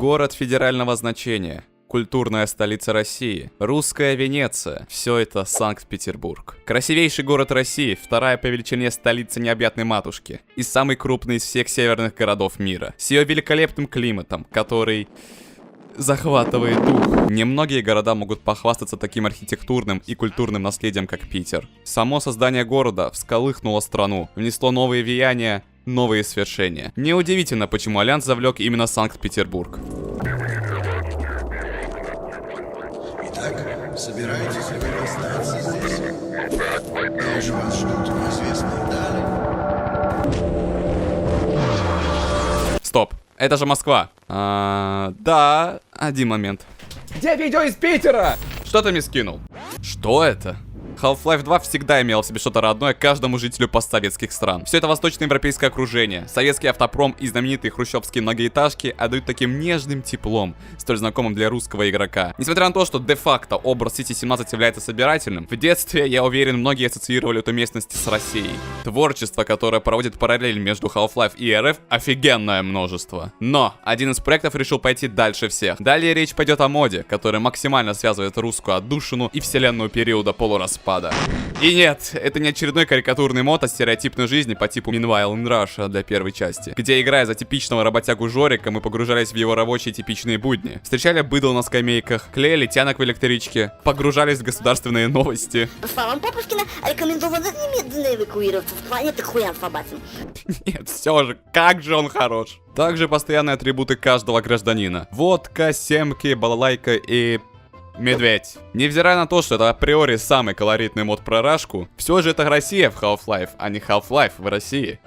Город федерального значения. Культурная столица России, русская Венеция, все это Санкт-Петербург. Красивейший город России, вторая по величине столица необъятной матушки и самый крупный из всех северных городов мира, с ее великолепным климатом, который захватывает дух. Немногие города могут похвастаться таким архитектурным и культурным наследием, как Питер. Само создание города всколыхнуло страну, внесло новые веяния, новые свершения. Неудивительно, почему Альянс завлек именно Санкт-Петербург. Итак, собираетесь ли вы остаться здесь? Или же вас ждут неизвестные дали? Стоп, это же Москва. Да, один момент. Где видео из Питера? Что ты мне скинул? Что это? Half-Life 2 всегда имел в себе что-то родное каждому жителю постсоветских стран. Все это восточноевропейское окружение, советский автопром и знаменитые хрущевские многоэтажки отдают таким нежным теплом, столь знакомым для русского игрока. Несмотря на то, что де-факто образ Сити-17 является собирательным, в детстве, я уверен, многие ассоциировали эту местность с Россией. Творчество, которое проводит параллель между Half-Life и РФ, офигенное множество. Но один из проектов решил пойти дальше всех. Далее речь пойдет о моде, который максимально связывает русскую отдушину и вселенную периода полураспада. И нет, это не очередной карикатурный мод о стереотипной жизни по типу Meanwhile in Russia для первой части, где, играя за типичного работягу Жорика, мы погружались в его рабочие типичные будни. Встречали быдло на скамейках, клеили тянок в электричке, погружались в государственные новости. По словам Папушкина, рекомендовано немедленно эвакуироваться в планету хуям фабатин. Нет, все же, как же он хорош. Также постоянные атрибуты каждого гражданина. Водка, семки, балалайка и... медведь. Невзирая на то, что это априори самый колоритный мод про Рашку, все же это Россия в Half-Life, а не Half-Life в России.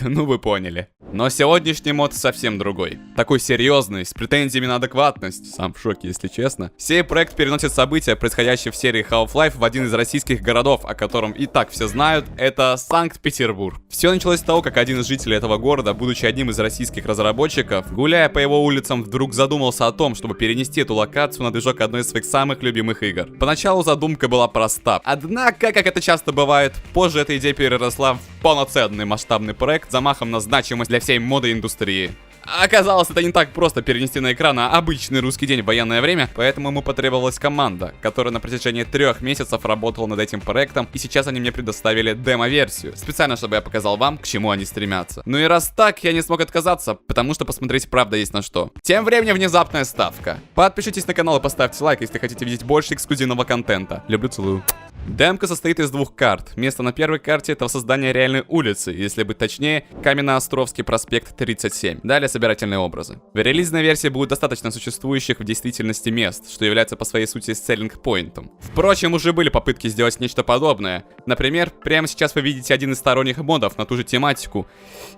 Ну вы поняли. Но сегодняшний мод совсем другой. Такой серьезный, с претензиями на адекватность. Сам в шоке, если честно. Сей проект переносит события, происходящие в серии Half-Life, в один из российских городов, о котором и так все знают. Это Санкт-Петербург. Все началось с того, как один из жителей этого города, будучи одним из российских разработчиков, гуляя по его улицам, вдруг задумался о том, чтобы перенести эту локацию на движок одной из своих самых любимых игр. Поначалу задумка была проста. Однако, как это часто бывает, позже эта идея переросла в полноценный масштабный проект с замахом на значимость для всей модоиндустрии. Оказалось, это не так просто перенести на экран обычный русский день в военное время, поэтому ему потребовалась команда, которая на протяжении 3 месяцев работала над этим проектом, и сейчас они мне предоставили демо-версию, специально, чтобы я показал вам, к чему они стремятся. Ну и раз так, я не смог отказаться, потому что посмотреть правда есть на что. Тем временем внезапная ставка. Подпишитесь на канал и поставьте лайк, если хотите видеть больше эксклюзивного контента. Люблю, целую. Демка состоит из 2 карт. Место на первой карте — это создание реальной улицы, если быть точнее, Каменноостровский проспект 37. Далее собирательные образы. В релизной версии будет достаточно существующих в действительности мест, что является по своей сути селлинг-поинтом. Впрочем, уже были попытки сделать нечто подобное. Например, прямо сейчас вы видите один из сторонних модов на ту же тематику.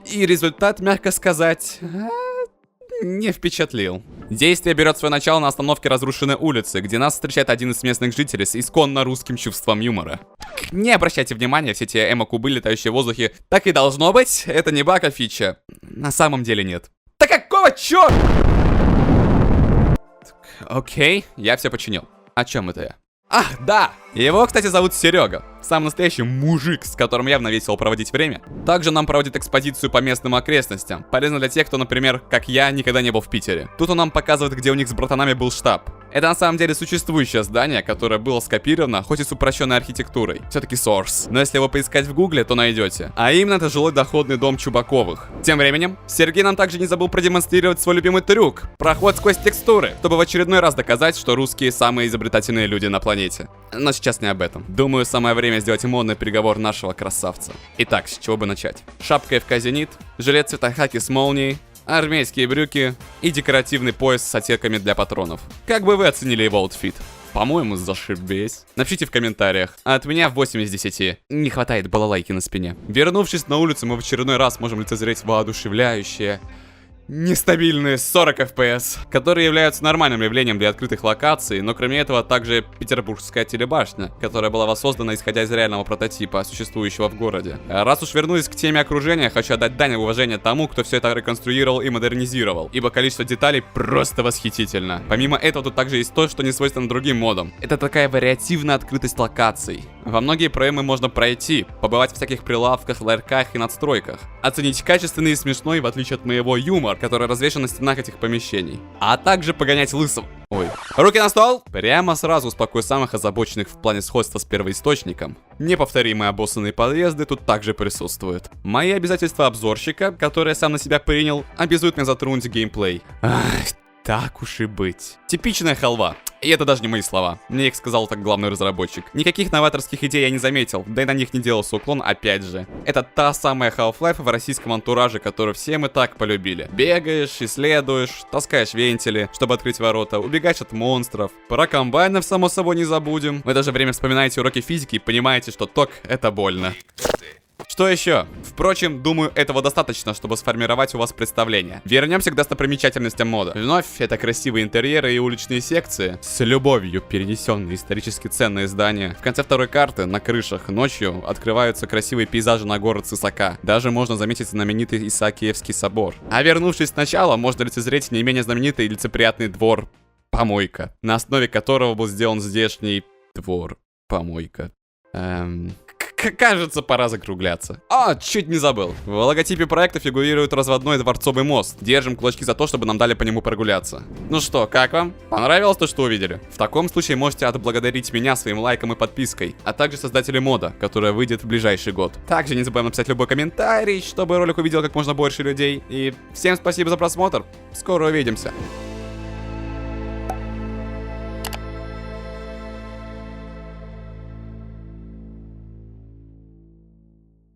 И результат, мягко сказать... не впечатлил. Действие берет свое начало на остановке разрушенной улицы, где нас встречает один из местных жителей с исконно русским чувством юмора. Не обращайте внимания, все те эмо-кубы, летающие в воздухе. Так и должно быть, это не баг, а фича. На самом деле нет. Да какого чёрта? Окей, я все починил. О чем это я? Ах, да! Его, кстати, зовут Серега. Сам настоящий мужик, с которым явно весело проводить время. Также нам проводит экспозицию по местным окрестностям. Полезно для тех, кто, например, как я, никогда не был в Питере. Тут он нам показывает, где у них с братанами был штаб. Это на самом деле существующее здание, которое было скопировано, хоть и с упрощенной архитектурой. Все-таки Source. Но если его поискать в гугле, то найдете. А именно, это жилой доходный дом Чубаковых. Тем временем, Сергей нам также не забыл продемонстрировать свой любимый трюк. Проход сквозь текстуры, чтобы в очередной раз доказать, что русские самые изобретательные люди на планете. Но сейчас не об этом. Думаю, самое время сделать модный приговор нашего красавца. Итак, с чего бы начать? Шапка ФК «Зенит», жилет цвета хаки с молнией, армейские брюки и декоративный пояс с отсеками для патронов. Как бы вы оценили его аутфит? По-моему, зашибись. Напишите в комментариях. А от меня 8 из 10. Не хватает балалайки на спине. Вернувшись на улицу, мы в очередной раз можем лицезреть воодушевляющее... нестабильные 40 FPS, которые являются нормальным явлением для открытых локаций, но кроме этого также петербургская телебашня, которая была воссоздана исходя из реального прототипа, существующего в городе. Раз уж вернусь к теме окружения, хочу отдать дань уважения тому, кто все это реконструировал и модернизировал, ибо количество деталей просто восхитительно. Помимо этого тут также есть то, что не свойственно другим модам. Это такая вариативная открытость локаций. Во многие проемы можно пройти, побывать в всяких прилавках, ларьках и надстройках, оценить качественный и смешной, в отличие от моего юмора, юмор, который развешан на стенах этих помещений. А также погонять лысого. Ой. Руки на стол! Прямо сразу успокою самых озабоченных в плане сходства с первоисточником. Неповторимые обоссанные подъезды тут также присутствуют. Мои обязательства обзорщика, которые я сам на себя принял, обязуют меня затронуть геймплей. Ах, так уж и быть. Типичная халва. И это даже не мои слова. Мне их сказал так главный разработчик. Никаких новаторских идей я не заметил, да и на них не делался уклон опять же. Это та самая Half-Life в российском антураже, которую все мы так полюбили. Бегаешь, исследуешь, таскаешь вентили, чтобы открыть ворота, убегаешь от монстров. Про комбайнов, само собой, не забудем. Вы даже время вспоминаете уроки физики и понимаете, что ток — это больно. Что еще? Впрочем, думаю, этого достаточно, чтобы сформировать у вас представление. Вернемся к достопримечательностям мода. Вновь это красивые интерьеры и уличные секции, с любовью перенесенные исторически ценные здания. В конце второй карты на крышах ночью открываются красивые пейзажи на город Сысака. Даже можно заметить знаменитый Исаакиевский собор. А вернувшись сначала, можно лицезреть не менее знаменитый и лицеприятный двор Помойка, на основе которого был сделан здешний двор Помойка. Кажется, пора закругляться. Чуть не забыл. В логотипе проекта фигурирует разводной дворцовый мост. Держим кулачки за то, чтобы нам дали по нему прогуляться. Ну что, как вам? Понравилось то, что увидели? В таком случае можете отблагодарить меня своим лайком и подпиской, а также создателей мода, которая выйдет в ближайший год. Также не забываем написать любой комментарий, чтобы ролик увидел как можно больше людей. И всем спасибо за просмотр. Скоро увидимся.